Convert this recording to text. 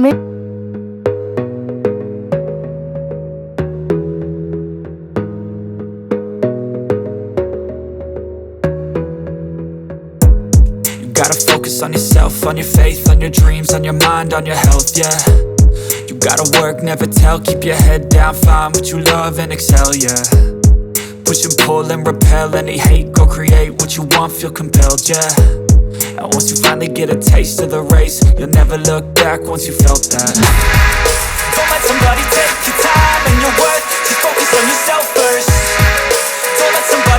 You gotta focus on yourself, on your faith, on your dreams, on your mind, on your health, yeah. You gotta work, never tell, keep your head down, find what you love and excel, yeah. Push and pull and repel any hate, go create what you want, feel compelled, yeah. And once you finally get a taste of the race, you'll never look back once you felt that. Don't let somebody take your time and your worth, just focus on yourself first. Don't let somebody